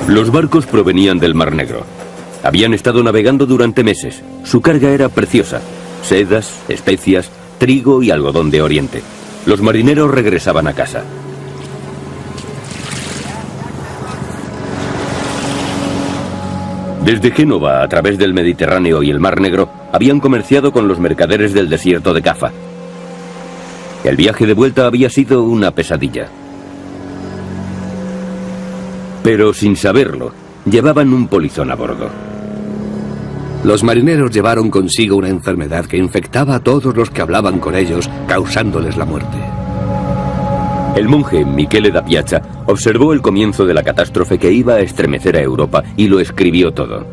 Los barcos provenían del Mar Negro. Habían estado navegando durante meses. Su carga era preciosa: sedas, especias, trigo y algodón de Oriente. Los marineros regresaban a casa. Desde Génova, a través del Mediterráneo y el Mar Negro, habían comerciado con los mercaderes del desierto de Cafa. El viaje de vuelta había sido una pesadilla. Pero sin saberlo, llevaban un polizón a bordo. Los marineros llevaron consigo una enfermedad que infectaba a todos los que hablaban con ellos, causándoles la muerte. El monje Michele da Piazza observó el comienzo de la catástrofe que iba a estremecer a Europa y lo escribió todo.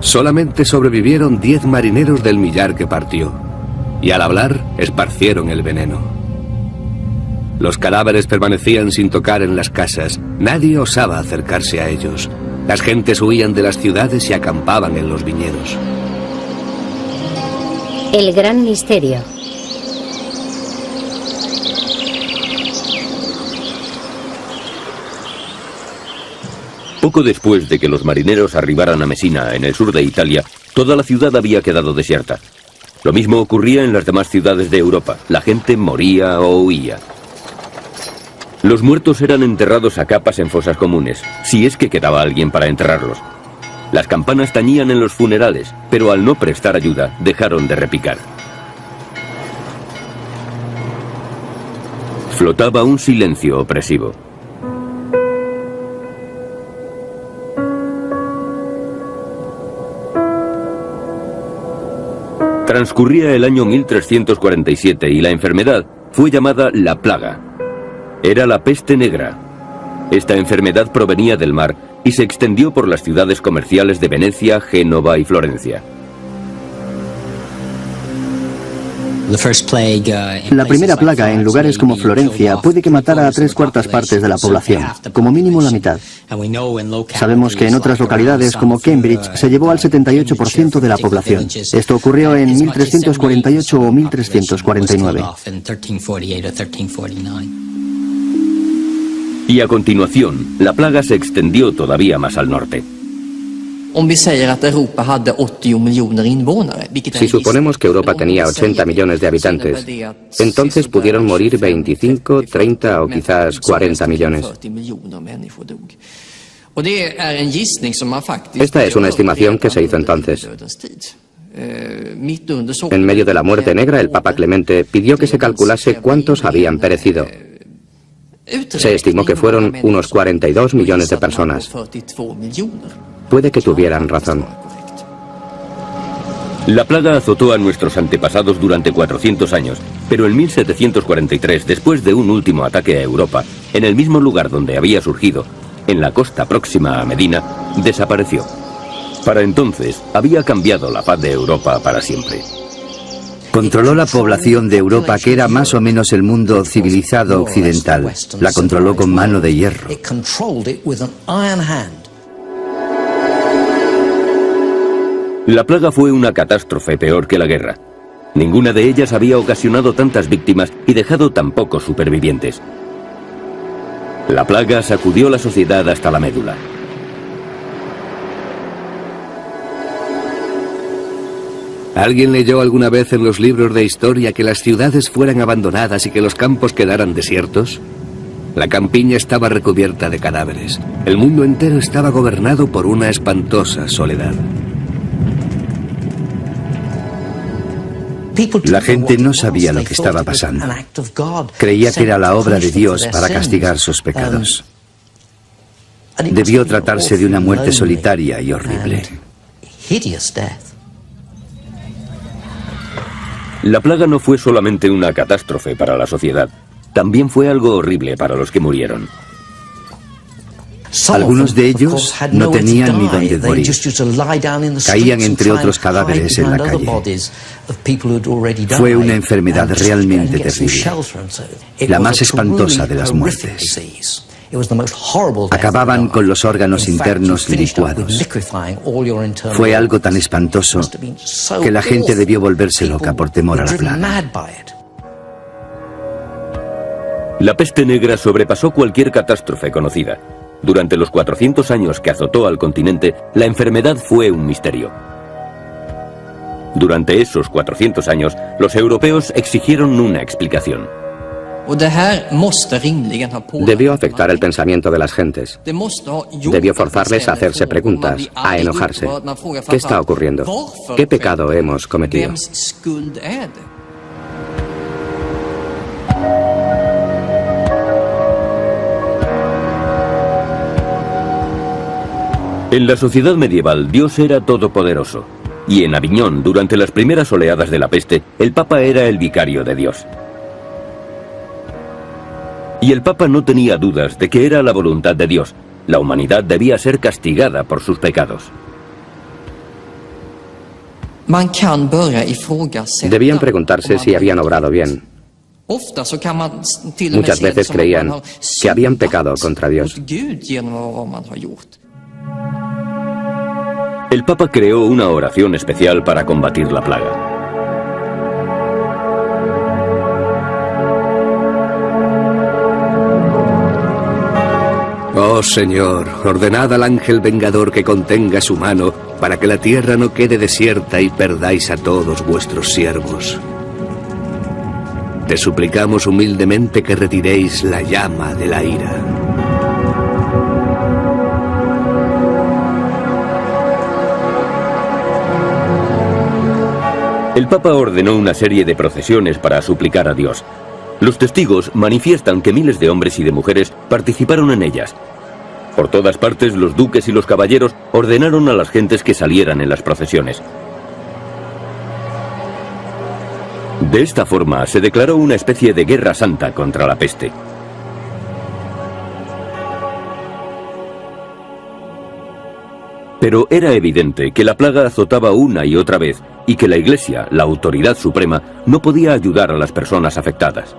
Solamente sobrevivieron 10 marineros del millar que partió, y al hablar esparcieron el veneno. Los cadáveres permanecían sin tocar en las casas. Nadie osaba acercarse a ellos. Las gentes huían de las ciudades y acampaban en los viñedos. El gran misterio. Poco después de que los marineros arribaran a Messina, en el sur de Italia, toda la ciudad había quedado desierta. Lo mismo ocurría en las demás ciudades de Europa. La gente moría o huía. Los muertos eran enterrados a capas en fosas comunes, si es que quedaba alguien para enterrarlos. Las campanas tañían en los funerales, pero al no prestar ayuda, dejaron de repicar. Flotaba un silencio opresivo. Transcurría el año 1347 y la enfermedad fue llamada la plaga. Era la peste negra. Esta enfermedad provenía del mar y se extendió por las ciudades comerciales de Venecia, Génova y Florencia. La primera plaga en lugares como Florencia puede que matara a 3/4 partes de la población, como mínimo la mitad. Sabemos que en otras localidades como Cambridge se llevó al 78% de la población. Esto ocurrió en 1348 o 1349. Y a continuación, la plaga se extendió todavía más al norte. Si suponemos que Europa tenía 80 millones de habitantes, entonces pudieron morir 25, 30 o quizás 40 millones. Esta es una estimación que se hizo entonces. En medio de la muerte negra, el Papa Clemente pidió que se calculase cuántos habían perecido. Se estimó que fueron unos 42 millones de personas. Puede que tuvieran razón. La plaga azotó a nuestros antepasados durante 400 años, pero en 1743, después de un último ataque a Europa, en el mismo lugar donde había surgido, en la costa próxima a Medina, desapareció. Para entonces, había cambiado la faz de Europa para siempre. Controló la población de Europa, que era más o menos el mundo civilizado occidental. La controló con mano de hierro. La plaga fue una catástrofe peor que la guerra. Ninguna de ellas había ocasionado tantas víctimas y dejado tan pocos supervivientes. La plaga sacudió la sociedad hasta la médula. ¿Alguien leyó alguna vez en los libros de historia que las ciudades fueran abandonadas y que los campos quedaran desiertos? La campiña estaba recubierta de cadáveres. El mundo entero estaba gobernado por una espantosa soledad. La gente no sabía lo que estaba pasando. Creía que era la obra de Dios para castigar sus pecados. Debió tratarse de una muerte solitaria y horrible. La plaga no fue solamente una catástrofe para la sociedad, también fue algo horrible para los que murieron. Algunos de ellos no tenían ni dónde morir. Caían entre otros cadáveres en la calle. Fue una enfermedad realmente terrible, la más espantosa de las muertes. Acababan con los órganos internos licuados. Fue algo tan espantoso que la gente debió volverse loca por temor a la plaga. La peste negra sobrepasó cualquier catástrofe conocida. Durante los 400 años que azotó al continente, la enfermedad fue un misterio. Durante esos 400 años, los europeos exigieron una explicación. Debió afectar el pensamiento de las gentes. Debió forzarles a hacerse preguntas, a enojarse. ¿Qué está ocurriendo? ¿Qué pecado hemos cometido? En la sociedad medieval, Dios era todopoderoso. Y en Aviñón, durante las primeras oleadas de la peste, el Papa era el vicario de Dios. Y el Papa no tenía dudas de que era la voluntad de Dios. La humanidad debía ser castigada por sus pecados. Debían preguntarse si habían obrado bien. Muchas veces creían que habían pecado contra Dios. El Papa creó una oración especial para combatir la plaga. Oh Señor, ordenad al ángel vengador que contenga su mano para que la tierra no quede desierta y perdáis a todos vuestros siervos. Te suplicamos humildemente que retiréis la llama de la ira. El Papa ordenó una serie de procesiones para suplicar a Dios. Los testigos manifiestan que miles de hombres y de mujeres participaron en ellas. Por todas partes, los duques y los caballeros ordenaron a las gentes que salieran en las procesiones. De esta forma, se declaró una especie de guerra santa contra la peste. Pero era evidente que la plaga azotaba una y otra vez y que la Iglesia, la autoridad suprema, no podía ayudar a las personas afectadas.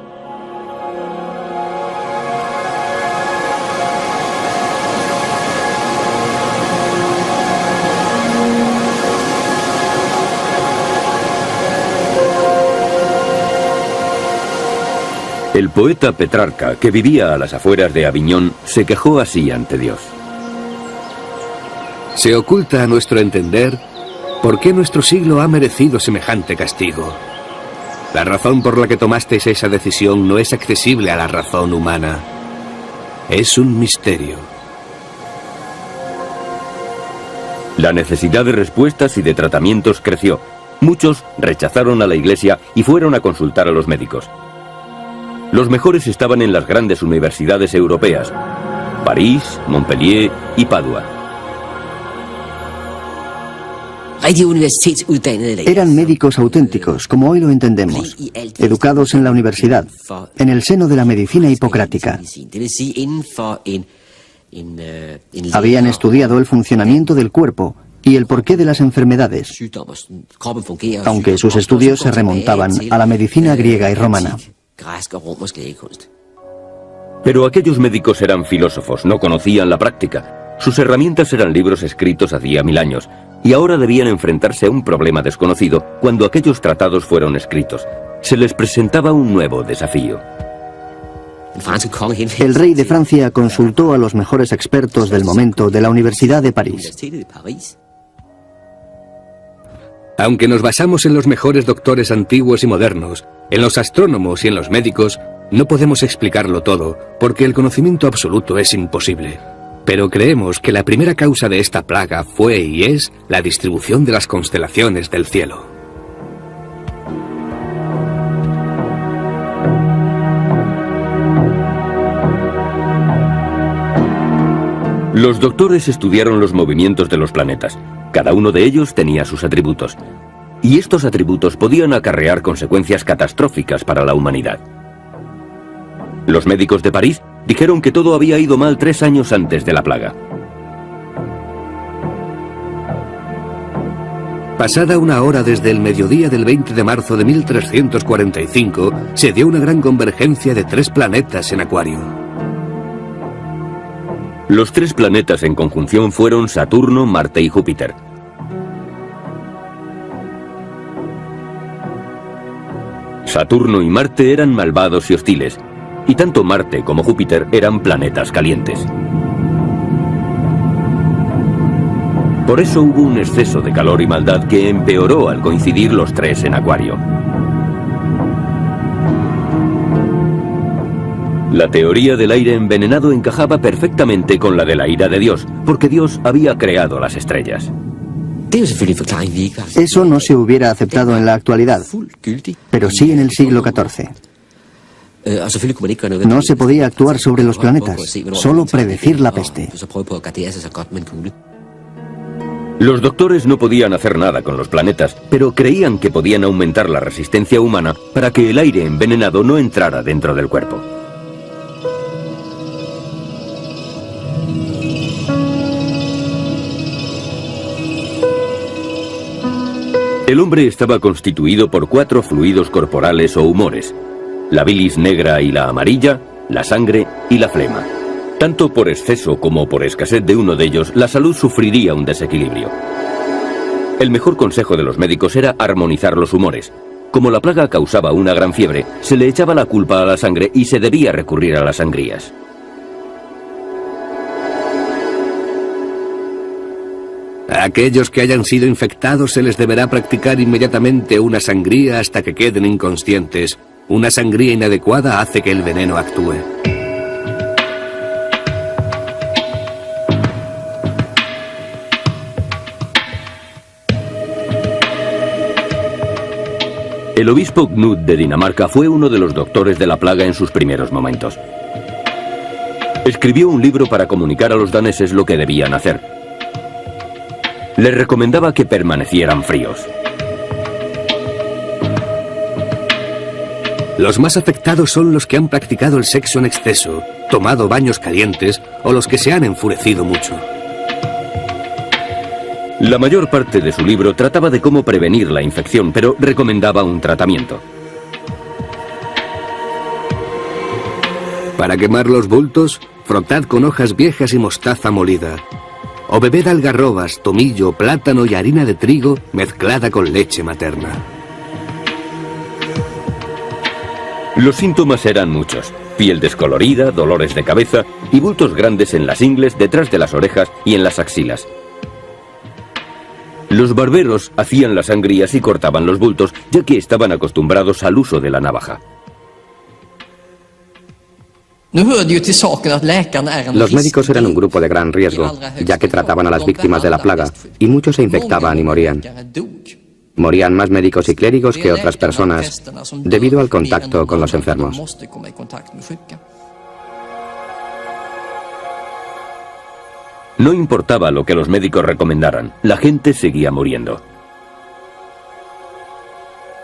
El poeta Petrarca, que vivía a las afueras de Aviñón, se quejó así ante Dios. Se oculta a nuestro entender por qué nuestro siglo ha merecido semejante castigo. La razón por la que tomasteis esa decisión no es accesible a la razón humana. Es un misterio. La necesidad de respuestas y de tratamientos creció. Muchos rechazaron a la Iglesia y fueron a consultar a los médicos. Los mejores estaban en las grandes universidades europeas: París, Montpellier y Padua. Eran médicos auténticos, como hoy lo entendemos, educados en la universidad, en el seno de la medicina hipocrática. Habían estudiado el funcionamiento del cuerpo y el porqué de las enfermedades, aunque sus estudios se remontaban a la medicina griega y romana. Pero aquellos médicos eran filósofos, no conocían la práctica. Sus herramientas eran libros escritos hacía 1000 años, y ahora debían enfrentarse a un problema desconocido cuando aquellos tratados fueron escritos. Se les presentaba un nuevo desafío. El rey de Francia consultó a los mejores expertos del momento de la Universidad de París. Aunque nos basamos en los mejores doctores antiguos y modernos, en los astrónomos y en los médicos, no podemos explicarlo todo, porque el conocimiento absoluto es imposible. Pero creemos que la primera causa de esta plaga fue y es la distribución de las constelaciones del cielo. Los doctores estudiaron los movimientos de los planetas. Cada uno de ellos tenía sus atributos. Y estos atributos podían acarrear consecuencias catastróficas para la humanidad. Los médicos de París dijeron que todo había ido mal 3 años antes de la plaga. Pasada una hora desde el mediodía del 20 de marzo de 1345, se dio una gran convergencia de 3 planetas en Acuario. Los 3 planetas en conjunción fueron Saturno, Marte y Júpiter. Saturno y Marte eran malvados y hostiles. y tanto Marte como Júpiter eran planetas calientes. Por eso hubo un exceso de calor y maldad que empeoró al coincidir los tres en Acuario. La teoría del aire envenenado encajaba perfectamente con la de la ira de Dios, porque Dios había creado las estrellas. Eso no se hubiera aceptado en la actualidad, pero sí en el siglo XIV. No se podía actuar sobre los planetas, solo predecir la peste. Los doctores no podían hacer nada con los planetas, pero creían que podían aumentar la resistencia humana para que el aire envenenado no entrara dentro del cuerpo. El hombre estaba constituido por 4 fluidos corporales o humores: la bilis negra y la amarilla, la sangre y la flema. Tanto por exceso como por escasez de uno de ellos, la salud sufriría un desequilibrio. El mejor consejo de los médicos era armonizar los humores. Como la plaga causaba una gran fiebre, se le echaba la culpa a la sangre y se debía recurrir a las sangrías. A aquellos que hayan sido infectados se les deberá practicar inmediatamente una sangría hasta que queden inconscientes. Una sangría inadecuada hace que el veneno actúe. El obispo Knut de Dinamarca fue uno de los doctores de la plaga en sus primeros momentos. Escribió un libro para comunicar a los daneses lo que debían hacer. Les recomendaba que permanecieran fríos. Los más afectados son los que han practicado el sexo en exceso, tomado baños calientes o los que se han enfurecido mucho. La mayor parte de su libro trataba de cómo prevenir la infección, pero recomendaba un tratamiento. Para quemar los bultos, frotad con hojas viejas y mostaza molida. O bebed algarrobas, tomillo, plátano y harina de trigo mezclada con leche materna. Los síntomas eran muchos: piel descolorida, dolores de cabeza y bultos grandes en las ingles, detrás de las orejas y en las axilas. Los barberos hacían las sangrías y cortaban los bultos, ya que estaban acostumbrados al uso de la navaja. Los médicos eran un grupo de gran riesgo, ya que trataban a las víctimas de la plaga, y muchos se infectaban y morían. Morían más médicos y clérigos que otras personas, debido al contacto con los enfermos. No importaba lo que los médicos recomendaran, la gente seguía muriendo.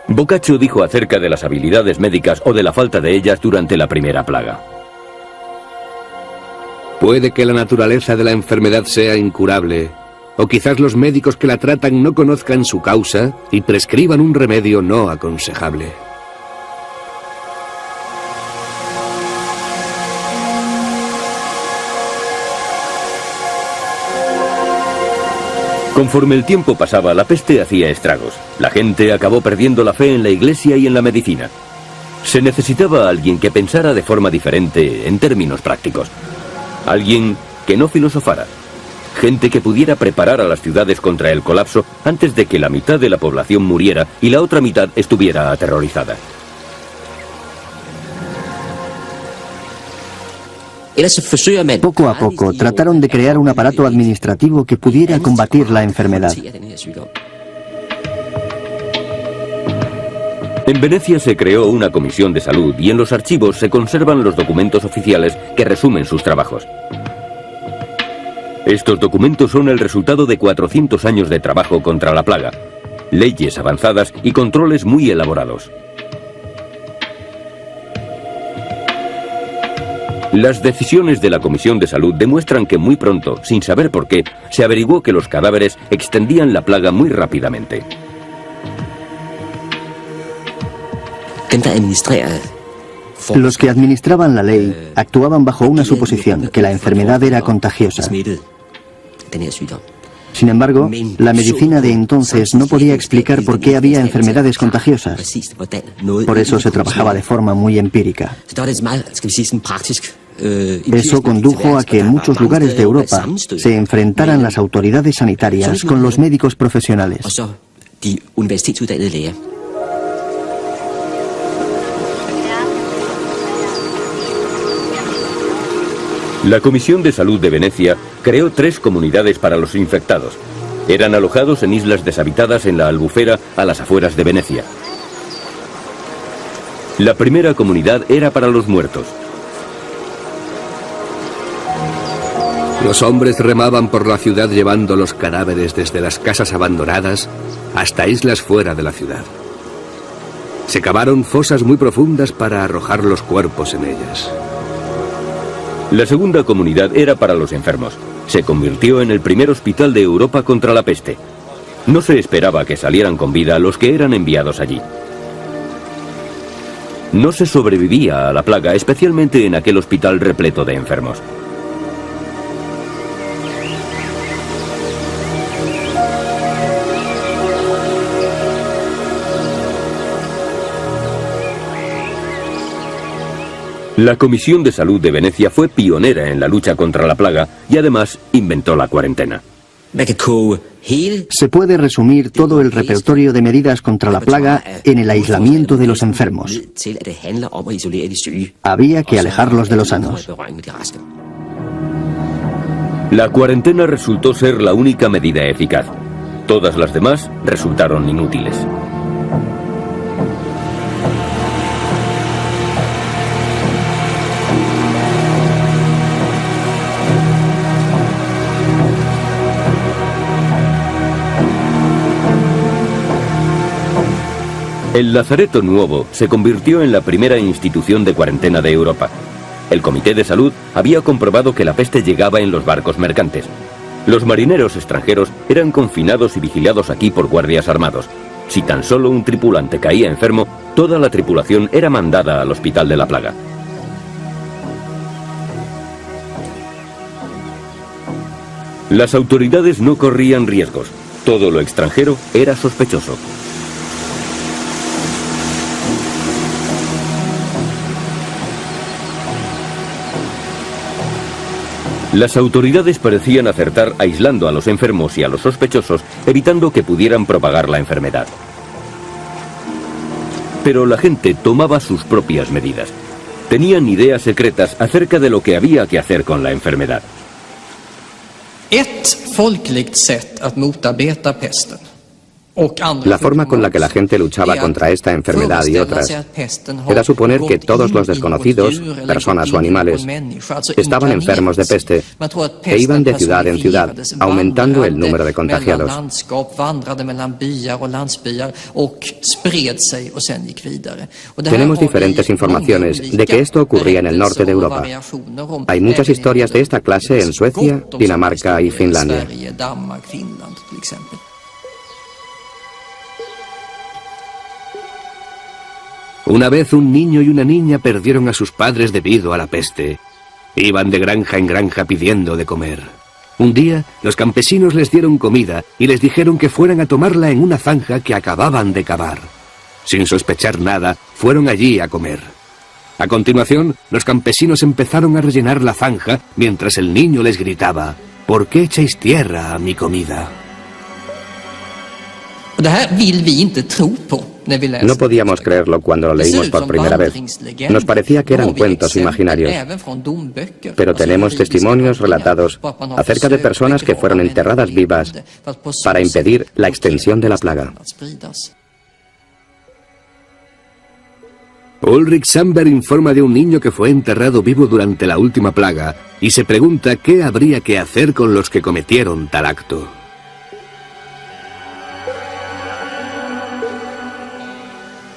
Boccaccio dijo acerca de las habilidades médicas o de la falta de ellas durante la primera plaga: puede que la naturaleza de la enfermedad sea incurable, o quizás los médicos que la tratan no conozcan su causa y prescriban un remedio no aconsejable. Conforme el tiempo pasaba, la peste hacía estragos. La gente acabó perdiendo la fe en la iglesia y en la medicina. Se necesitaba a alguien que pensara de forma diferente en términos prácticos. Alguien que no filosofara. Gente que pudiera preparar a las ciudades contra el colapso antes de que la mitad de la población muriera y la otra mitad estuviera aterrorizada. Poco a poco trataron de crear un aparato administrativo que pudiera combatir la enfermedad. En Venecia se creó una comisión de salud y en los archivos se conservan los documentos oficiales que resumen sus trabajos. Estos documentos son el resultado de 400 años de trabajo contra la plaga, leyes avanzadas y controles muy elaborados. Las decisiones de la Comisión de Salud demuestran que muy pronto, sin saber por qué, se averiguó que los cadáveres extendían la plaga muy rápidamente. Los que administraban la ley actuaban bajo una suposición, que la enfermedad era contagiosa. Sin embargo, la medicina de entonces no podía explicar por qué había enfermedades contagiosas. Por eso se trabajaba de forma muy empírica. Eso condujo a que en muchos lugares de Europa se enfrentaran las autoridades sanitarias con los médicos profesionales. La Comisión de Salud de Venecia creó 3 comunidades para los infectados. Eran alojados en islas deshabitadas en la Albufera, a las afueras de Venecia. La primera comunidad era para los muertos. Los hombres remaban por la ciudad llevando los cadáveres desde las casas abandonadas hasta islas fuera de la ciudad. Se cavaron fosas muy profundas para arrojar los cuerpos en ellas. La segunda comunidad era para los enfermos. Se convirtió en el primer hospital de Europa contra la peste. No se esperaba que salieran con vida los que eran enviados allí. No se sobrevivía a la plaga, especialmente en aquel hospital repleto de enfermos. La Comisión de Salud de Venecia fue pionera en la lucha contra la plaga y además inventó la cuarentena. Se puede resumir todo el repertorio de medidas contra la plaga en el aislamiento de los enfermos. Había que alejarlos de los sanos. La cuarentena resultó ser la única medida eficaz. Todas las demás resultaron inútiles. El Lazareto Nuovo se convirtió en la primera institución de cuarentena de Europa. El Comité de Salud había comprobado que la peste llegaba en los barcos mercantes. Los marineros extranjeros eran confinados y vigilados aquí por guardias armados. Si tan solo un tripulante caía enfermo, toda la tripulación era mandada al hospital de la plaga. Las autoridades no corrían riesgos. Todo lo extranjero era sospechoso. Las autoridades parecían acertar aislando a los enfermos y a los sospechosos, evitando que pudieran propagar la enfermedad. Pero la gente tomaba sus propias medidas. Tenían ideas secretas acerca de lo que había que hacer con la enfermedad. La forma con la que la gente luchaba contra esta enfermedad y otras era suponer que todos los desconocidos, personas o animales, estaban enfermos de peste e iban de ciudad en ciudad, aumentando el número de contagiados. Tenemos diferentes informaciones de que esto ocurría en el norte de Europa. Hay muchas historias de esta clase en Suecia, Dinamarca y Finlandia. Una vez un niño y una niña perdieron a sus padres debido a la peste. Iban de granja en granja pidiendo de comer. Un día, los campesinos les dieron comida y les dijeron que fueran a tomarla en una zanja que acababan de cavar. Sin sospechar nada, fueron allí a comer. A continuación, los campesinos empezaron a rellenar la zanja mientras el niño les gritaba: ¿por qué echáis tierra a mi comida? No podíamos creerlo cuando lo leímos por primera vez. Nos parecía que eran cuentos imaginarios. Pero tenemos testimonios relatados acerca de personas que fueron enterradas vivas para impedir la extensión de la plaga. Ulrich Sandberg informa de un niño que fue enterrado vivo durante la última plaga y se pregunta qué habría que hacer con los que cometieron tal acto.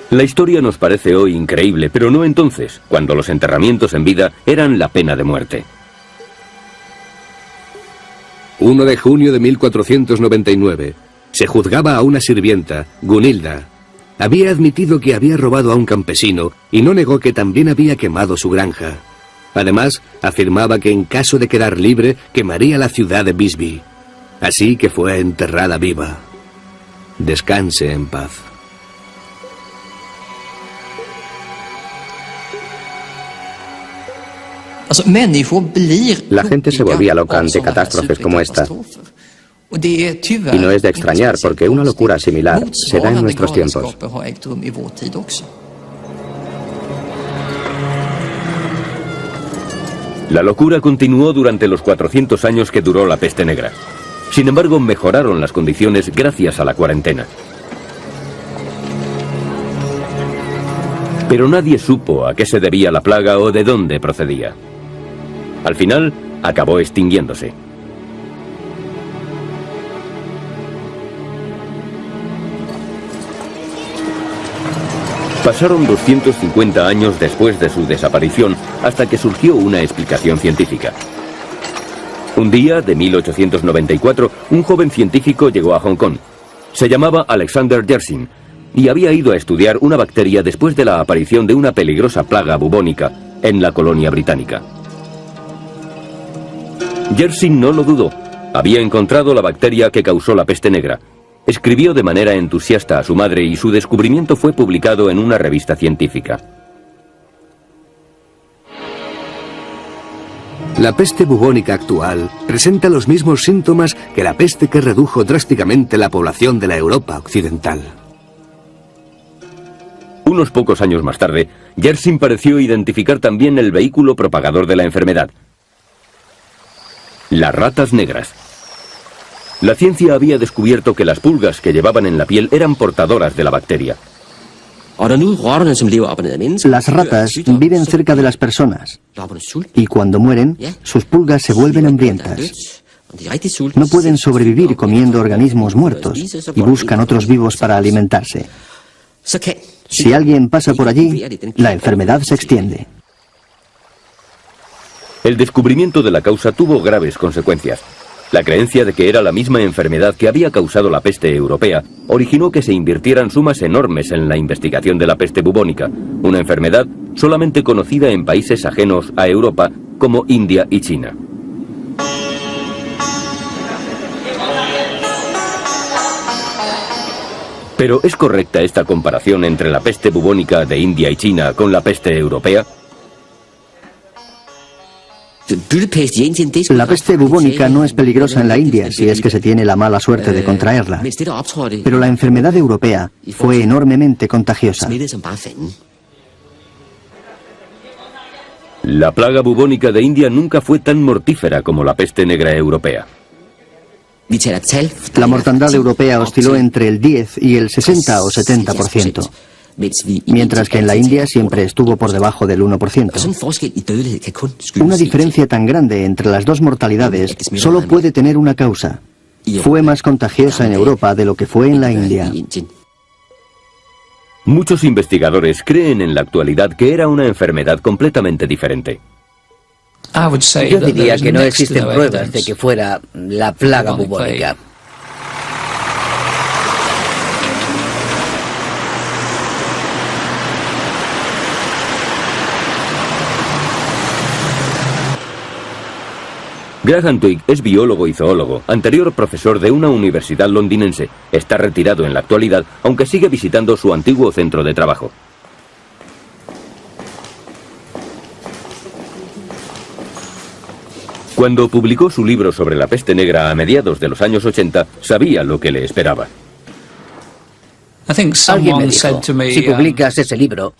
La historia nos parece hoy increíble, pero no entonces, cuando los enterramientos en vida eran la pena de muerte. 1 de junio de 1499. Se juzgaba a una sirvienta, Gunilda. Había admitido que había robado a un campesino y no negó que también había quemado su granja. Además, afirmaba que en caso de quedar libre, quemaría la ciudad de Visby. Así que fue enterrada viva. Descanse en paz. La gente se volvía loca ante catástrofes como esta. Y no es de extrañar, porque una locura similar se da en nuestros tiempos. La locura continuó durante los 400 años que duró la peste negra. Sin embargo, mejoraron las condiciones gracias a la cuarentena. Pero nadie supo a qué se debía la plaga o de dónde procedía. Al final, acabó extinguiéndose. Pasaron 250 años después de su desaparición hasta que surgió una explicación científica. Un día de 1894, un joven científico llegó a Hong Kong. Se llamaba Alexander Yersin y había ido a estudiar una bacteria después de la aparición de una peligrosa plaga bubónica en la colonia británica. Yersin no lo dudó. Había encontrado la bacteria que causó la peste negra. Escribió de manera entusiasta a su madre y su descubrimiento fue publicado en una revista científica. La peste bubónica actual presenta los mismos síntomas que la peste que redujo drásticamente la población de la Europa occidental. Unos pocos años más tarde, Yersin pareció identificar también el vehículo propagador de la enfermedad: las ratas negras. La ciencia había descubierto que las pulgas que llevaban en la piel eran portadoras de la bacteria. Las ratas viven cerca de las personas y cuando mueren, sus pulgas se vuelven hambrientas. No pueden sobrevivir comiendo organismos muertos y buscan otros vivos para alimentarse. Si alguien pasa por allí, la enfermedad se extiende. El descubrimiento de la causa tuvo graves consecuencias. La creencia de que era la misma enfermedad que había causado la peste europea originó que se invirtieran sumas enormes en la investigación de la peste bubónica, una enfermedad solamente conocida en países ajenos a Europa como India y China. ¿Pero es correcta esta comparación entre la peste bubónica de India y China con la peste europea? La peste bubónica no es peligrosa en la India si es que se tiene la mala suerte de contraerla. Pero la enfermedad europea fue enormemente contagiosa. La plaga bubónica de India nunca fue tan mortífera como la peste negra europea. La mortandad europea osciló entre el 10 y el 60 o 70%. Mientras que en la India siempre estuvo por debajo del 1%. Una diferencia tan grande entre las dos mortalidades solo puede tener una causa. Fue más contagiosa en Europa de lo que fue en la India. Muchos investigadores creen en la actualidad que era una enfermedad completamente diferente. Yo diría que no existen pruebas de que fuera la plaga bubónica. Graham Twigg es biólogo y zoólogo, anterior profesor de una universidad londinense. Está retirado en la actualidad, aunque sigue visitando su antiguo centro de trabajo. Cuando publicó su libro sobre la peste negra a mediados de los años 80, sabía lo que le esperaba. Alguien me dijo, si publicas ese libro,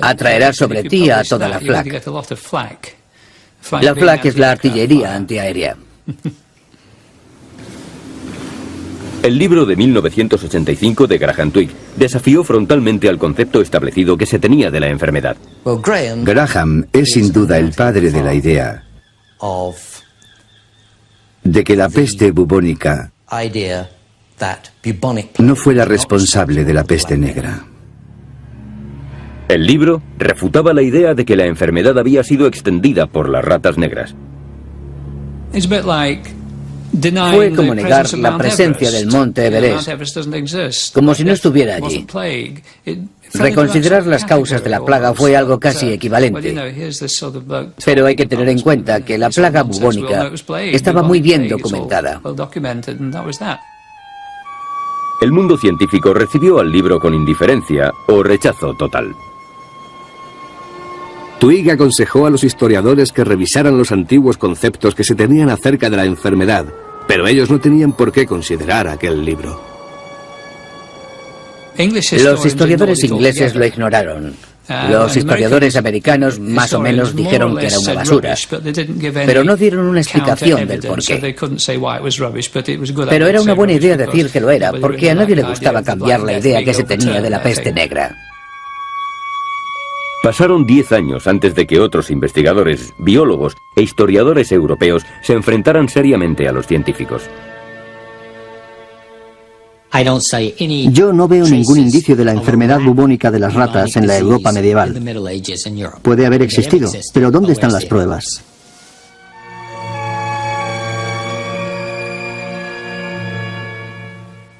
atraerás sobre ti a toda la FLAC. La FLAC es la artillería antiaérea. El libro de 1985 de Graham Twigg desafió frontalmente al concepto establecido que se tenía de la enfermedad. Graham es sin duda el padre de la idea de que la peste bubónica no fue la responsable de la peste negra. El libro refutaba la idea de que la enfermedad había sido extendida por las ratas negras. Fue como negar la presencia del monte Everest, como si no estuviera allí. Reconsiderar las causas de la plaga fue algo casi equivalente. Pero hay que tener en cuenta que la plaga bubónica estaba muy bien documentada. El mundo científico recibió al libro con indiferencia o rechazo total. Twigg aconsejó a los historiadores que revisaran los antiguos conceptos que se tenían acerca de la enfermedad, pero ellos no tenían por qué considerar aquel libro. Los historiadores ingleses lo ignoraron. Los historiadores americanos más o menos dijeron que era una basura, pero no dieron una explicación del porqué. Pero era una buena idea decir que lo era, porque a nadie le gustaba cambiar la idea que se tenía de la peste negra. Pasaron 10 años antes de que otros investigadores, biólogos e historiadores europeos se enfrentaran seriamente a los científicos. Yo no veo ningún indicio de la enfermedad bubónica de las ratas en la Europa medieval. Puede haber existido, pero ¿dónde están las pruebas?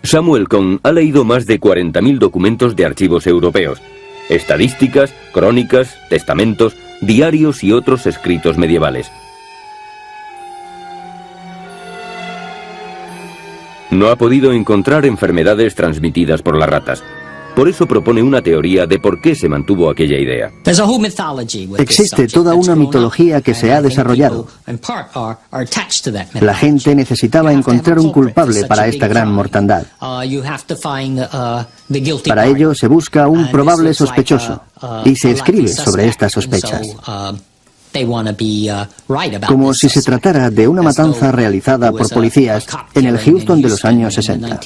Samuel Cohn ha leído más de 40.000 documentos de archivos europeos, estadísticas, crónicas, testamentos, diarios y otros escritos medievales. No ha podido encontrar enfermedades transmitidas por las ratas. Por eso propone una teoría de por qué se mantuvo aquella idea. Existe toda una mitología que se ha desarrollado. La gente necesitaba encontrar un culpable para esta gran mortandad. Para ello se busca un probable sospechoso y se escribe sobre estas sospechas. Como si se tratara de una matanza realizada por policías en el Houston de los años 60.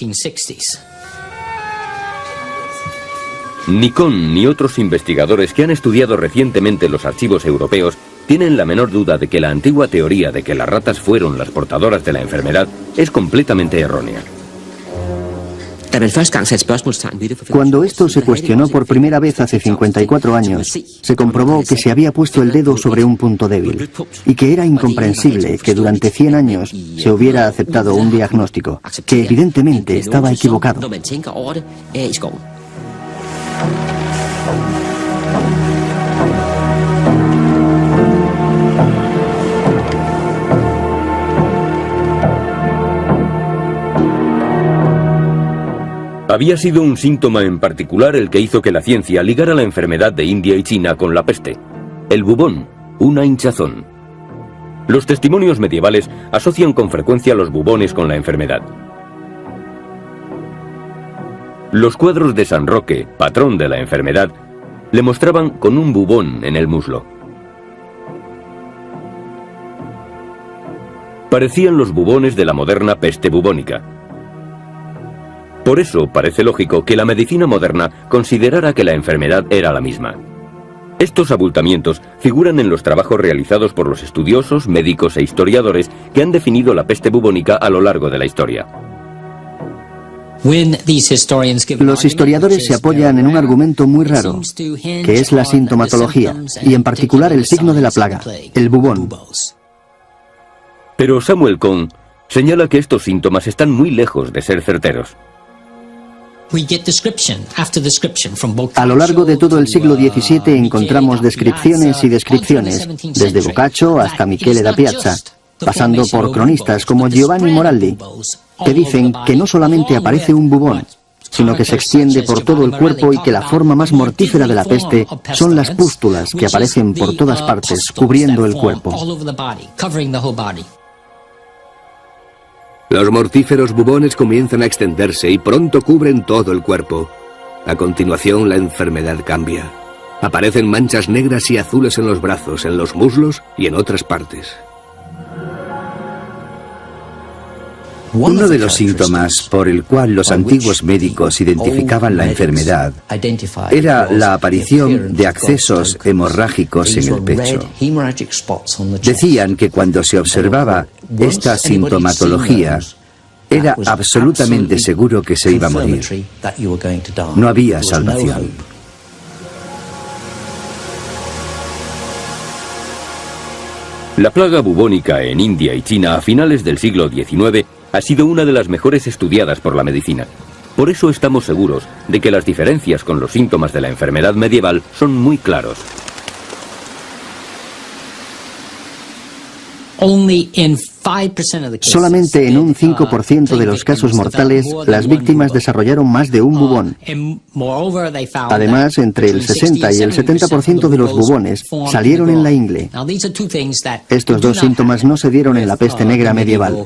Ni Cohn ni otros investigadores que han estudiado recientemente los archivos europeos tienen la menor duda de que la antigua teoría de que las ratas fueron las portadoras de la enfermedad es completamente errónea. Cuando esto se cuestionó por primera vez hace 54 años, se comprobó que se había puesto el dedo sobre un punto débil y que era incomprensible que durante 100 años se hubiera aceptado un diagnóstico que evidentemente estaba equivocado. Había sido un síntoma en particular el que hizo que la ciencia ligara la enfermedad de India y China con la peste. El bubón, una hinchazón. Los testimonios medievales asocian con frecuencia los bubones con la enfermedad. Los cuadros de San Roque, patrón de la enfermedad, le mostraban con un bubón en el muslo. Parecían los bubones de la moderna peste bubónica. Por eso parece lógico que la medicina moderna considerara que la enfermedad era la misma. Estos abultamientos figuran en los trabajos realizados por los estudiosos, médicos e historiadores que han definido la peste bubónica a lo largo de la historia. Los historiadores se apoyan en un argumento muy raro, que es la sintomatología, y en particular el signo de la plaga, el bubón. Pero Samuel Cohn señala que estos síntomas están muy lejos de ser certeros. A lo largo de todo el siglo XVII encontramos descripciones y descripciones, desde Boccaccio hasta Michele da Piazza, pasando por cronistas como Giovanni Moraldi, que dicen que no solamente aparece un bubón, sino que se extiende por todo el cuerpo y que la forma más mortífera de la peste son las pústulas que aparecen por todas partes, cubriendo el cuerpo. Los mortíferos bubones comienzan a extenderse y pronto cubren todo el cuerpo. A continuación, la enfermedad cambia. Aparecen manchas negras y azules en los brazos, en los muslos y en otras partes. Uno de los síntomas por el cual los antiguos médicos identificaban la enfermedad era la aparición de accesos hemorrágicos en el pecho. Decían que cuando se observaba esta sintomatología, era absolutamente seguro que se iba a morir. No había salvación. . La plaga bubónica en India y China a finales del siglo XIX ha sido una de las mejores estudiadas por la medicina. Por eso estamos seguros de que las diferencias con los síntomas de la enfermedad medieval son muy claros. Solamente en un 5% de los casos mortales, las víctimas desarrollaron más de un bubón. Además, entre el 60 y el 70% de los bubones salieron en la ingle. Estos dos síntomas no se dieron en la peste negra medieval.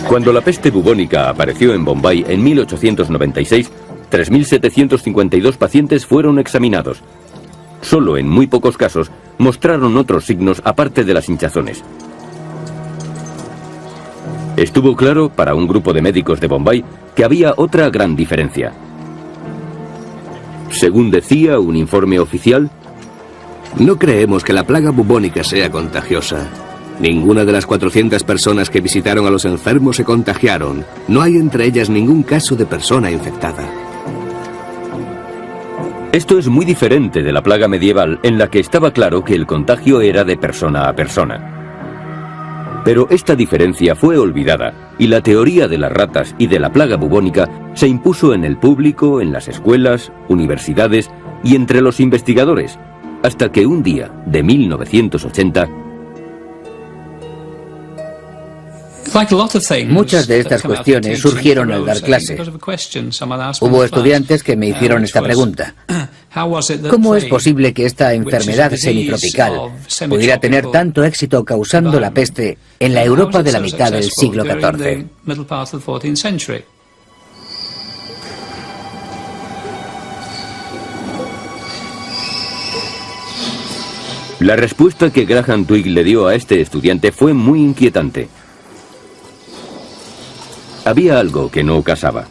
Cuando la peste bubónica apareció en Bombay en 1896, 3.752 pacientes fueron examinados. Solo en muy pocos casos mostraron otros signos aparte de las hinchazones. Estuvo claro para un grupo de médicos de Bombay que había otra gran diferencia. Según decía un informe oficial, no creemos que la plaga bubónica sea contagiosa. Ninguna de las 400 personas que visitaron a los enfermos se contagiaron. No hay entre ellas ningún caso de persona infectada. Esto es muy diferente de la plaga medieval, en la que estaba claro que el contagio era de persona a persona. Pero esta diferencia fue olvidada, y la teoría de las ratas y de la plaga bubónica se impuso en el público, en las escuelas, universidades y entre los investigadores, hasta que un día de 1980... Muchas de estas cuestiones surgieron al dar clase. Hubo estudiantes que me hicieron esta pregunta. ¿Cómo es posible que esta enfermedad semitropical pudiera tener tanto éxito causando la peste en la Europa de la mitad del siglo XIV? La respuesta que Graham Twigg le dio a este estudiante fue muy inquietante. Había algo que no casaba.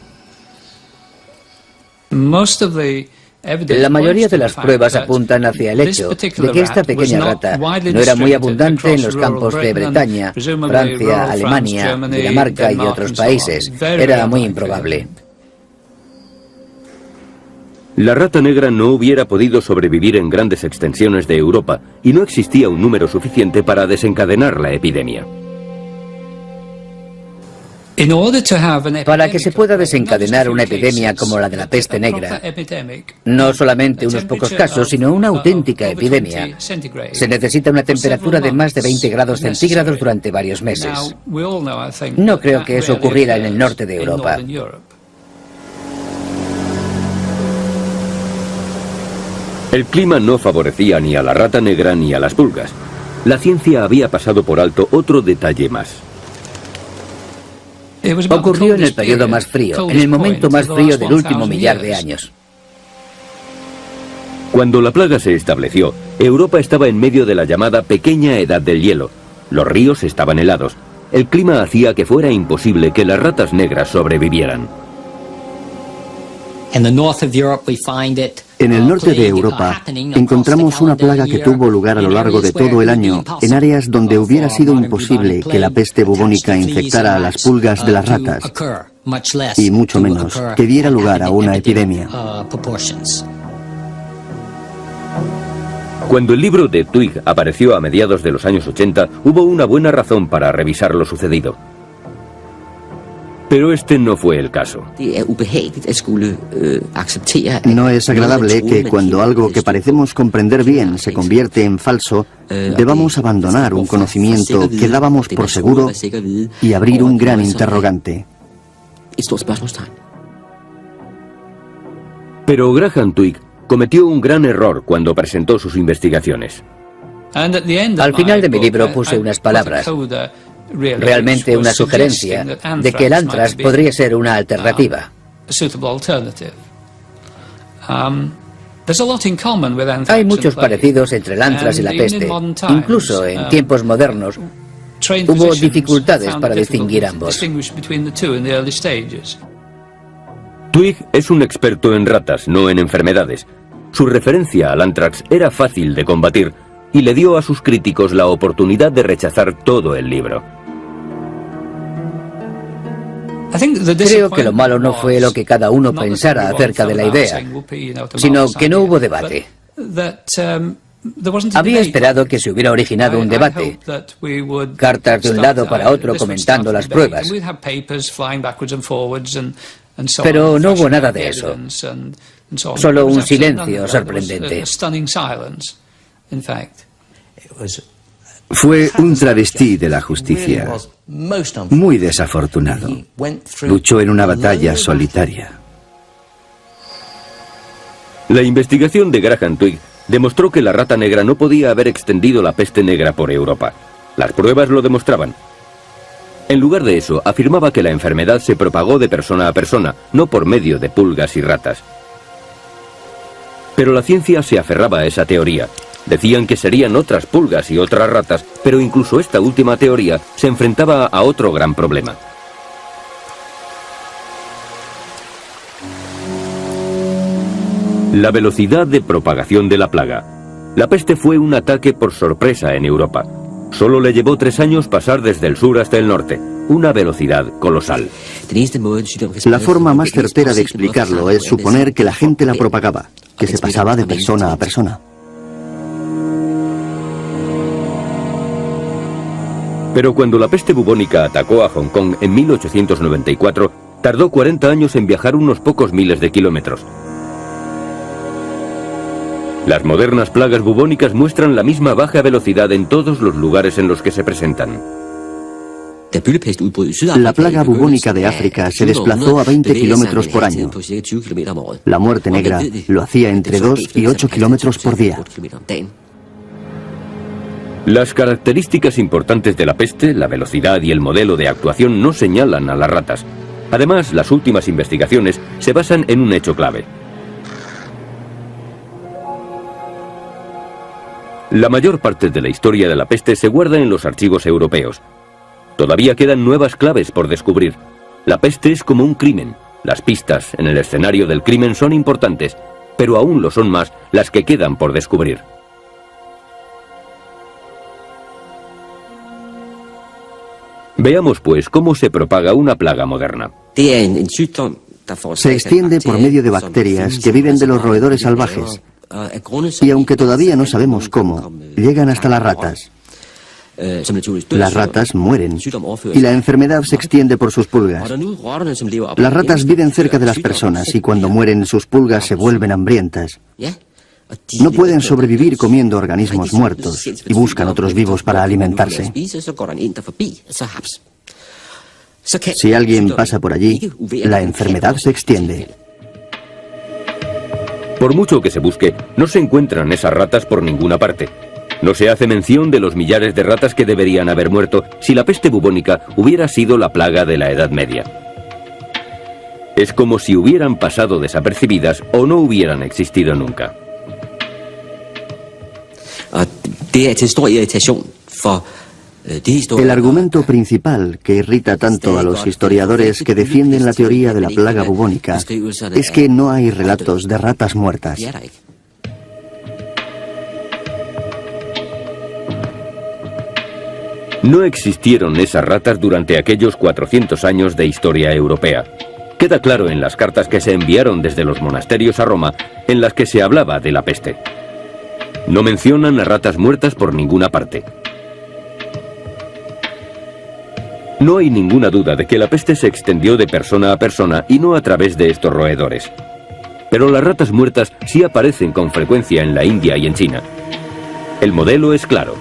La mayoría de las pruebas apuntan hacia el hecho de que esta pequeña rata no era muy abundante en los campos de Bretaña, Francia, Alemania, Dinamarca y otros países. Era muy improbable. La rata negra no hubiera podido sobrevivir en grandes extensiones de Europa y no existía un número suficiente para desencadenar la epidemia. Para que se pueda desencadenar una epidemia como la de la peste negra, no solamente unos pocos casos, sino una auténtica epidemia, se necesita una temperatura de más de 20 grados centígrados durante varios meses. No creo que eso ocurriera en el norte de Europa. El clima no favorecía ni a la rata negra ni a las pulgas. La ciencia había pasado por alto otro detalle más. Ocurrió en el periodo más frío, en el momento más frío del último millar de años. Cuando la plaga se estableció, Europa estaba en medio de la llamada pequeña edad del hielo. Los ríos estaban helados. El clima hacía que fuera imposible que las ratas negras sobrevivieran. En el norte de Europa encontramos una plaga que tuvo lugar a lo largo de todo el año en áreas donde hubiera sido imposible que la peste bubónica infectara a las pulgas de las ratas y mucho menos que diera lugar a una epidemia. Cuando el libro de Twigg apareció a mediados de los años 80, hubo una buena razón para revisar lo sucedido. Pero este no fue el caso. No es agradable que cuando algo que parecemos comprender bien se convierte en falso, debamos abandonar un conocimiento que dábamos por seguro y abrir un gran interrogante. Pero Graham Twigg cometió un gran error cuando presentó sus investigaciones. Al final de mi libro puse unas palabras, realmente una sugerencia, de que el antrax podría ser una alternativa. Hay muchos parecidos entre el antrax y la peste. Incluso en tiempos modernos hubo dificultades para distinguir ambos. Twigg es un experto en ratas, no en enfermedades. Su referencia al antrax era fácil de combatir y le dio a sus críticos la oportunidad de rechazar todo el libro. Creo que lo malo no fue lo que cada uno pensara acerca de la idea, sino que no hubo debate. Había esperado que se hubiera originado un debate, cartas de un lado para otro comentando las pruebas. Pero no hubo nada de eso, solo un silencio sorprendente. Fue un travesti de la justicia, muy desafortunado. Luchó en una batalla solitaria. La investigación de Graham Twigg demostró que la rata negra no podía haber extendido la peste negra por Europa. Las pruebas lo demostraban. En lugar de eso, afirmaba que la enfermedad se propagó de persona a persona, no por medio de pulgas y ratas. Pero la ciencia se aferraba a esa teoría. Decían que serían otras pulgas y otras ratas, pero incluso esta última teoría se enfrentaba a otro gran problema. La velocidad de propagación de la plaga. La peste fue un ataque por sorpresa en Europa. Solo le llevó 3 años pasar desde el sur hasta el norte, una velocidad colosal. La forma más certera de explicarlo es suponer que la gente la propagaba, que se pasaba de persona a persona. Pero cuando la peste bubónica atacó a Hong Kong en 1894, tardó 40 años en viajar unos pocos miles de kilómetros. Las modernas plagas bubónicas muestran la misma baja velocidad en todos los lugares en los que se presentan. La plaga bubónica de África se desplazó a 20 kilómetros por año. La muerte negra lo hacía entre 2 y 8 kilómetros por día. Las características importantes de la peste, la velocidad y el modelo de actuación no señalan a las ratas. Además, las últimas investigaciones se basan en un hecho clave. La mayor parte de la historia de la peste se guarda en los archivos europeos. Todavía quedan nuevas claves por descubrir. La peste es como un crimen. Las pistas en el escenario del crimen son importantes, pero aún lo son más las que quedan por descubrir. Veamos pues cómo se propaga una plaga moderna. Se extiende por medio de bacterias que viven de los roedores salvajes. Y aunque todavía no sabemos cómo, llegan hasta las ratas. Las ratas mueren y la enfermedad se extiende por sus pulgas. Las ratas viven cerca de las personas y cuando mueren sus pulgas se vuelven hambrientas. No pueden sobrevivir comiendo organismos muertos y buscan otros vivos para alimentarse. Si alguien pasa por allí, la enfermedad se extiende. Por mucho que se busque, no se encuentran esas ratas por ninguna parte. No se hace mención de los millares de ratas que deberían haber muerto si la peste bubónica hubiera sido la plaga de la Edad Media. Es como si hubieran pasado desapercibidas o no hubieran existido nunca. El argumento principal que irrita tanto a los historiadores que defienden la teoría de la plaga bubónica es que no hay relatos de ratas muertas. No existieron esas ratas durante aquellos 400 años de historia europea. Queda claro en las cartas que se enviaron desde los monasterios a Roma, en las que se hablaba de la peste. No mencionan a ratas muertas por ninguna parte. No hay ninguna duda de que la peste se extendió de persona a persona y no a través de estos roedores. Pero las ratas muertas sí aparecen con frecuencia en la India y en China. El modelo es claro.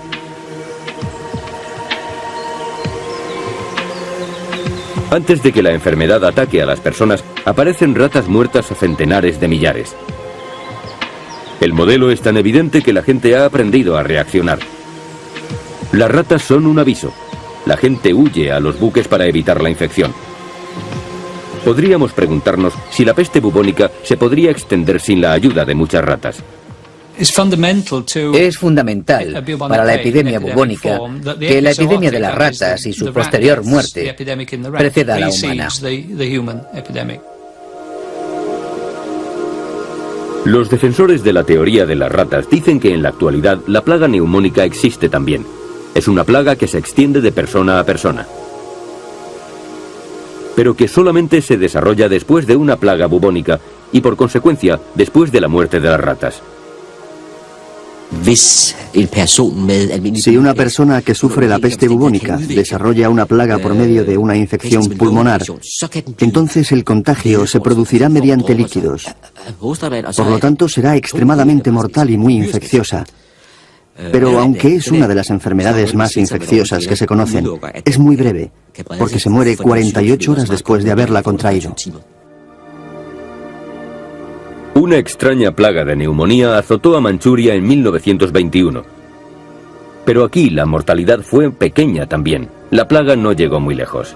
Antes de que la enfermedad ataque a las personas, aparecen ratas muertas a centenares de millares. El modelo es tan evidente que la gente ha aprendido a reaccionar. Las ratas son un aviso. La gente huye a los buques para evitar la infección. Podríamos preguntarnos si la peste bubónica se podría extender sin la ayuda de muchas ratas. Es fundamental para la epidemia bubónica que la epidemia de las ratas y su posterior muerte preceda a la humana. Los defensores de la teoría de las ratas dicen que en la actualidad la plaga neumónica existe también. Es una plaga que se extiende de persona a persona, pero que solamente se desarrolla después de una plaga bubónica y por consecuencia después de la muerte de las ratas. Si una persona que sufre la peste bubónica desarrolla una plaga por medio de una infección pulmonar, entonces el contagio se producirá mediante líquidos. Por lo tanto, será extremadamente mortal y muy infecciosa. Pero aunque es una de las enfermedades más infecciosas que se conocen, es muy breve, porque se muere 48 horas después de haberla contraído. Una extraña plaga de neumonía azotó a Manchuria en 1921. Pero aquí la mortalidad fue pequeña también. La plaga no llegó muy lejos.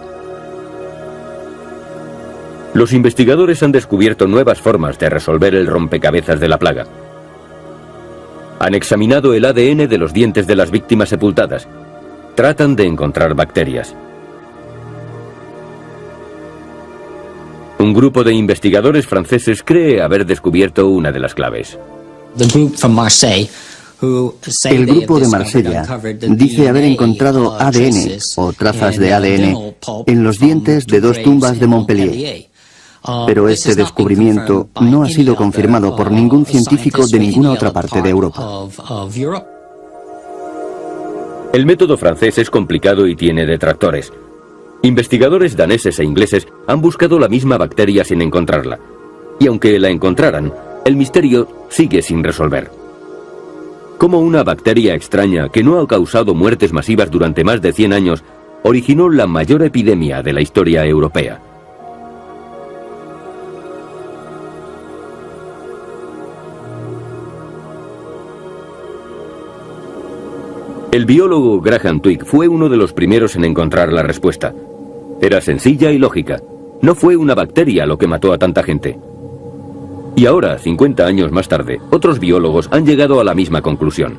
Los investigadores han descubierto nuevas formas de resolver el rompecabezas de la plaga. Han examinado el ADN de los dientes de las víctimas sepultadas. Tratan de encontrar bacterias. Un grupo de investigadores franceses cree haber descubierto una de las claves. El grupo de Marsella dice haber encontrado ADN o trazas de ADN en los dientes de 2 tumbas de Montpellier. Pero este descubrimiento no ha sido confirmado por ningún científico de ninguna otra parte de Europa. El método francés es complicado y tiene detractores. Investigadores daneses e ingleses han buscado la misma bacteria sin encontrarla. Y aunque la encontraran, el misterio sigue sin resolver. ¿Cómo una bacteria extraña que no ha causado muertes masivas durante más de 100 años originó la mayor epidemia de la historia europea? El biólogo Graham Twigg fue uno de los primeros en encontrar la respuesta. Era sencilla y lógica. No fue una bacteria lo que mató a tanta gente. Y ahora, 50 años más tarde, otros biólogos han llegado a la misma conclusión.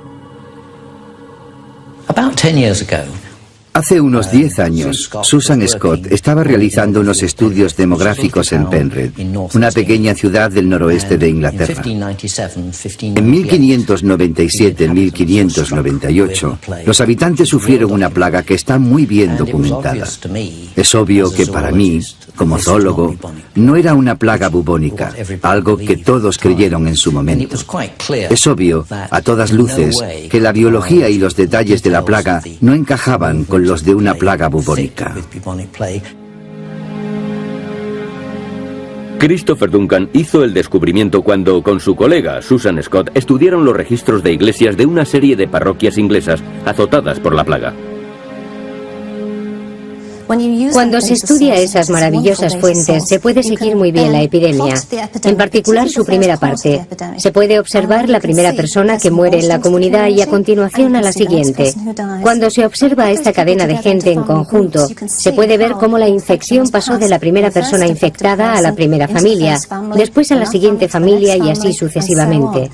Hace unos 10 años, Susan Scott estaba realizando unos estudios demográficos en Penrith, una pequeña ciudad del noroeste de Inglaterra. En 1597-1598, los habitantes sufrieron una plaga que está muy bien documentada. Es obvio que para mí, como zoólogo, no era una plaga bubónica, algo que todos creyeron en su momento. Es obvio, a todas luces, que la biología y los detalles de la plaga no encajaban con los de una plaga bubónica. Christopher Duncan hizo el descubrimiento cuando, con su colega Susan Scott, estudiaron los registros de iglesias de una serie de parroquias inglesas azotadas por la plaga. Cuando se estudia esas maravillosas fuentes, se puede seguir muy bien la epidemia, en particular su primera parte. Se puede observar la primera persona que muere en la comunidad y a continuación a la siguiente. Cuando se observa esta cadena de gente en conjunto, se puede ver cómo la infección pasó de la primera persona infectada a la primera familia, después a la siguiente familia y así sucesivamente.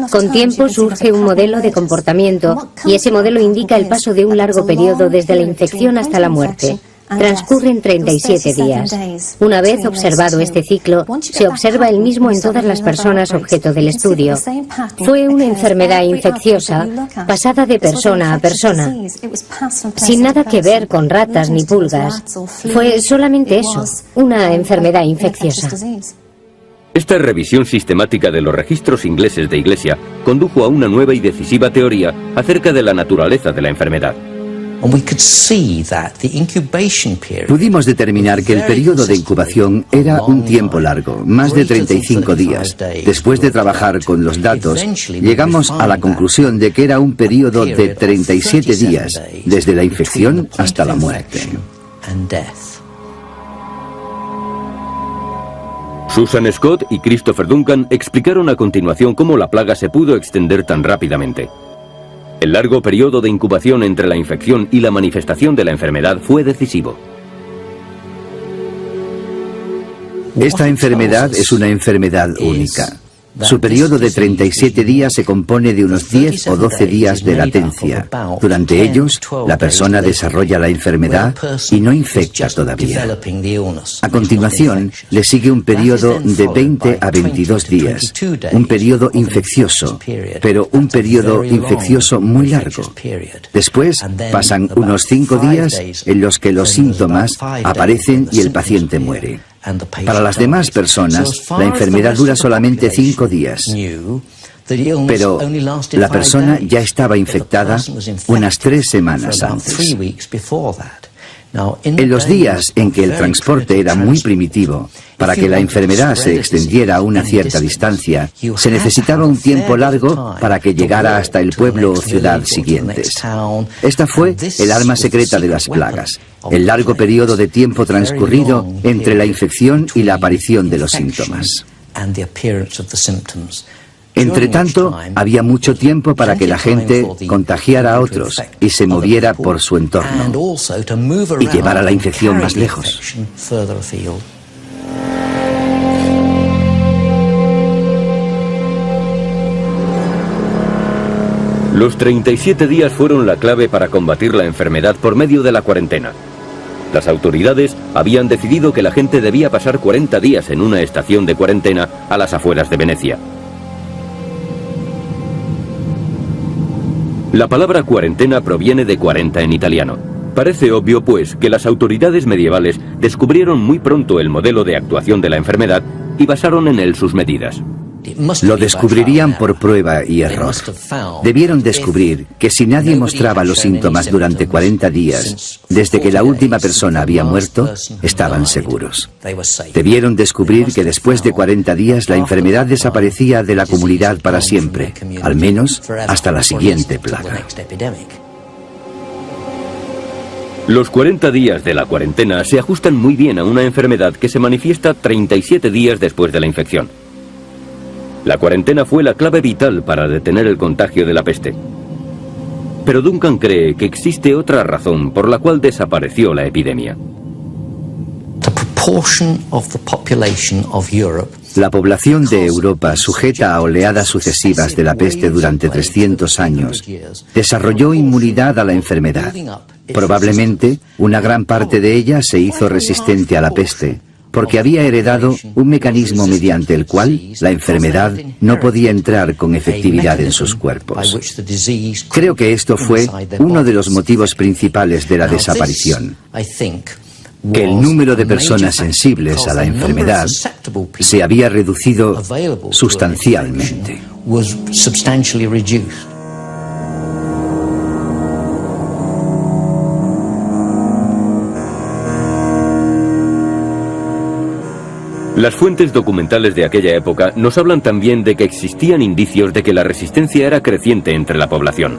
Con tiempo surge un modelo de comportamiento y ese modelo indica el paso de un largo periodo desde la infección hasta la muerte. Transcurren 37 días. Una vez observado este ciclo, se observa el mismo en todas las personas objeto del estudio. Fue una enfermedad infecciosa pasada de persona a persona, sin nada que ver con ratas ni pulgas. Fue solamente eso, una enfermedad infecciosa. Esta revisión sistemática de los registros ingleses de iglesia condujo a una nueva y decisiva teoría acerca de la naturaleza de la enfermedad. Pudimos determinar que el periodo de incubación era un tiempo largo, más de 35 días. Después de trabajar con los datos, llegamos a la conclusión de que era un periodo de 37 días, desde la infección hasta la muerte. Susan Scott y Christopher Duncan explicaron a continuación cómo la plaga se pudo extender tan rápidamente. El largo periodo de incubación entre la infección y la manifestación de la enfermedad fue decisivo. Esta enfermedad es una enfermedad única. Su periodo de 37 días se compone de unos 10 o 12 días de latencia. Durante ellos, la persona desarrolla la enfermedad y no infecta todavía. A continuación, le sigue un periodo de 20 a 22 días, un periodo infeccioso, pero un periodo infeccioso muy largo. Después, pasan unos 5 días en los que los síntomas aparecen y el paciente muere. Para las demás personas, la enfermedad dura solamente 5 días. Pero la persona ya estaba infectada unas 3 semanas antes. En los días en que el transporte era muy primitivo, para que la enfermedad se extendiera a una cierta distancia, se necesitaba un tiempo largo para que llegara hasta el pueblo o ciudad siguientes. Esta fue el arma secreta de las plagas, el largo periodo de tiempo transcurrido entre la infección y la aparición de los síntomas. Entre tanto, había mucho tiempo para que la gente contagiara a otros y se moviera por su entorno y llevara la infección más lejos. Los 37 días fueron la clave para combatir la enfermedad por medio de la cuarentena. Las autoridades habían decidido que la gente debía pasar 40 días en una estación de cuarentena a las afueras de Venecia. La palabra cuarentena proviene de 40 en italiano. Parece obvio, pues, que las autoridades medievales descubrieron muy pronto el modelo de actuación de la enfermedad y basaron en él sus medidas. Lo descubrirían por prueba y error. Debieron descubrir que si nadie mostraba los síntomas durante 40 días, desde que la última persona había muerto, estaban seguros. Debieron descubrir que después de 40 días la enfermedad desaparecía de la comunidad para siempre, al menos hasta la siguiente plaga. Los 40 días de la cuarentena se ajustan muy bien a una enfermedad que se manifiesta 37 días después de la infección. La cuarentena fue la clave vital para detener el contagio de la peste. Pero Duncan cree que existe otra razón por la cual desapareció la epidemia. La población de Europa, sujeta a oleadas sucesivas de la peste durante 300 años, desarrolló inmunidad a la enfermedad. Probablemente, una gran parte de ella se hizo resistente a la peste, porque había heredado un mecanismo mediante el cual la enfermedad no podía entrar con efectividad en sus cuerpos. Creo que esto fue uno de los motivos principales de la desaparición, que el número de personas sensibles a la enfermedad se había reducido sustancialmente. Las fuentes documentales de aquella época nos hablan también de que existían indicios de que la resistencia era creciente entre la población.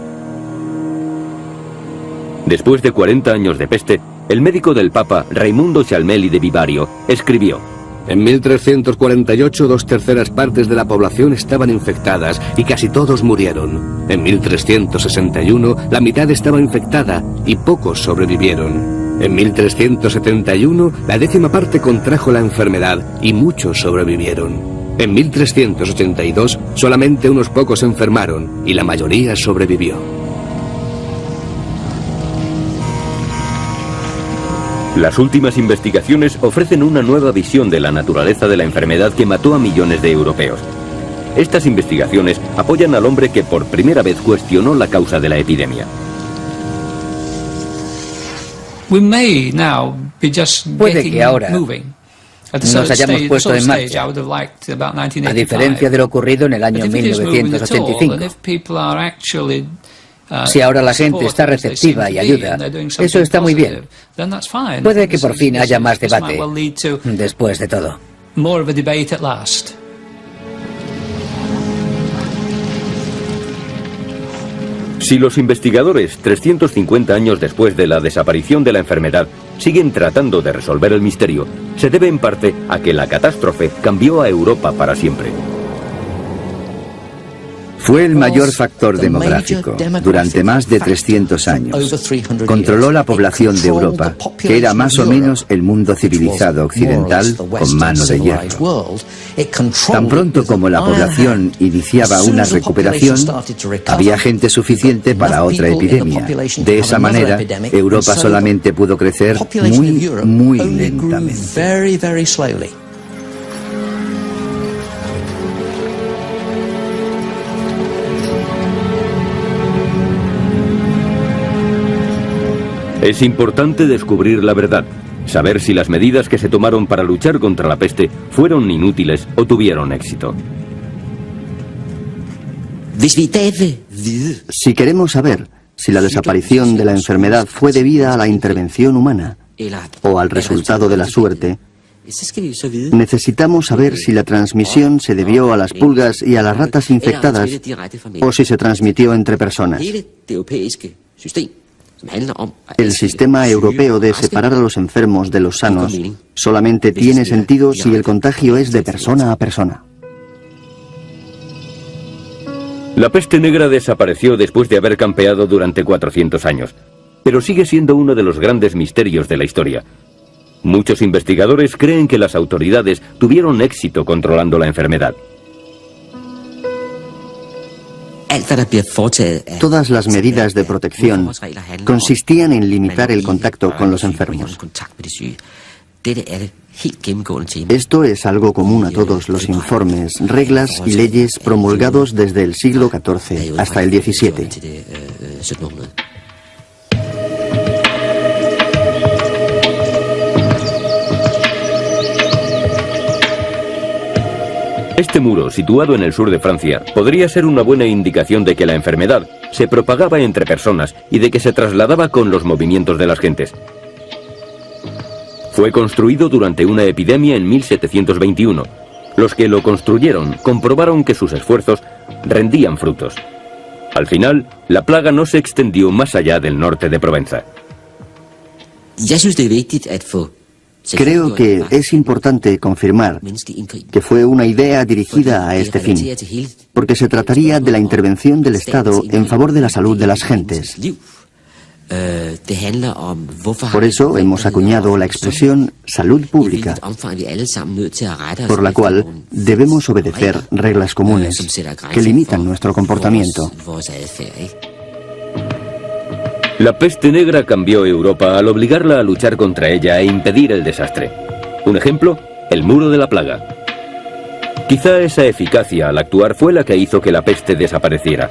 Después de 40 años de peste, el médico del Papa, Raimundo Cialmelli de Vivario, escribió: En 1348, 2/3 partes de la población estaban infectadas y casi todos murieron. En 1361, la mitad estaba infectada y pocos sobrevivieron. En 1371, la 10ª parte contrajo la enfermedad y muchos sobrevivieron. En 1382, solamente unos pocos enfermaron y la mayoría sobrevivió. Las últimas investigaciones ofrecen una nueva visión de la naturaleza de la enfermedad que mató a millones de europeos. Estas investigaciones apoyan al hombre que por primera vez cuestionó la causa de la epidemia. Puede que ahora nos hayamos puesto en marcha, a diferencia de lo ocurrido en el año 1985. Si ahora la gente está receptiva y ayuda, eso está muy bien. Puede que por fin haya más debate, después de todo. Si los investigadores, 350 años después de la desaparición de la enfermedad, siguen tratando de resolver el misterio, se debe en parte a que la catástrofe cambió a Europa para siempre. Fue el mayor factor demográfico durante más de 300 años. Controló la población de Europa, que era más o menos el mundo civilizado occidental con mano de hierro. Tan pronto como la población iniciaba una recuperación, había gente suficiente para otra epidemia. De esa manera, Europa solamente pudo crecer muy lentamente. Es importante descubrir la verdad, saber si las medidas que se tomaron para luchar contra la peste fueron inútiles o tuvieron éxito. Si queremos saber si la desaparición de la enfermedad fue debida a la intervención humana o al resultado de la suerte, necesitamos saber si la transmisión se debió a las pulgas y a las ratas infectadas o si se transmitió entre personas. El sistema europeo de separar a los enfermos de los sanos solamente tiene sentido si el contagio es de persona a persona. La peste negra desapareció después de haber campeado durante 400 años, pero sigue siendo uno de los grandes misterios de la historia. Muchos investigadores creen que las autoridades tuvieron éxito controlando la enfermedad. Todas las medidas de protección consistían en limitar el contacto con los enfermos. Esto es algo común a todos los informes, reglas y leyes promulgados desde el siglo XIV hasta el XVII. Este muro, situado en el sur de Francia, podría ser una buena indicación de que la enfermedad se propagaba entre personas y de que se trasladaba con los movimientos de las gentes. Fue construido durante una epidemia en 1721. Los que lo construyeron comprobaron que sus esfuerzos rendían frutos. Al final, la plaga no se extendió más allá del norte de Provenza. Creo que es importante confirmar que fue una idea dirigida a este fin, porque se trataría de la intervención del Estado en favor de la salud de las gentes. Por eso hemos acuñado la expresión salud pública, por la cual debemos obedecer reglas comunes que limitan nuestro comportamiento. La peste negra cambió Europa al obligarla a luchar contra ella e impedir el desastre. Un ejemplo, el muro de la plaga. Quizá esa eficacia al actuar fue la que hizo que la peste desapareciera.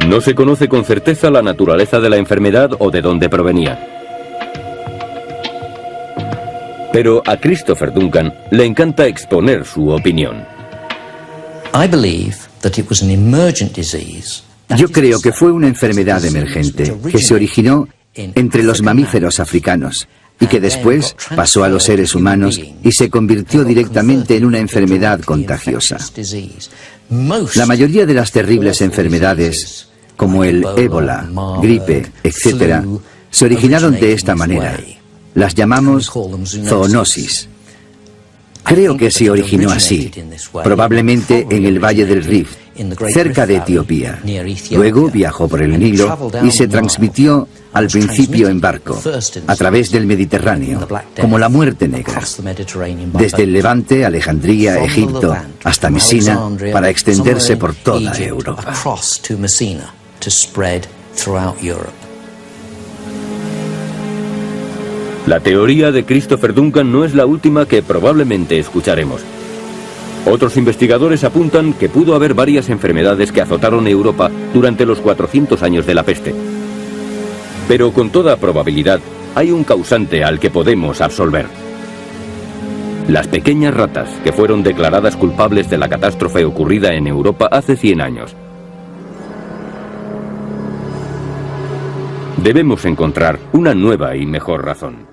No se conoce con certeza la naturaleza de la enfermedad o de dónde provenía. Pero a Christopher Duncan le encanta exponer su opinión. Yo creo que fue una enfermedad emergente que se originó entre los mamíferos africanos y que después pasó a los seres humanos y se convirtió directamente en una enfermedad contagiosa. La mayoría de las terribles enfermedades, como el ébola, gripe, etc., se originaron de esta manera. Las llamamos zoonosis. Creo que se originó así, probablemente en el Valle del Rift, cerca de Etiopía. Luego viajó por el Nilo y se transmitió al principio en barco, a través del Mediterráneo, como la muerte negra, desde el Levante, Alejandría, Egipto, hasta Mesina, para extenderse por toda Europa. La teoría de Christopher Duncan no es la última que probablemente escucharemos. Otros investigadores apuntan que pudo haber varias enfermedades que azotaron Europa durante los 400 años de la peste. Pero con toda probabilidad hay un causante al que podemos absolver. Las pequeñas ratas que fueron declaradas culpables de la catástrofe ocurrida en Europa hace 100 años. Debemos encontrar una nueva y mejor razón.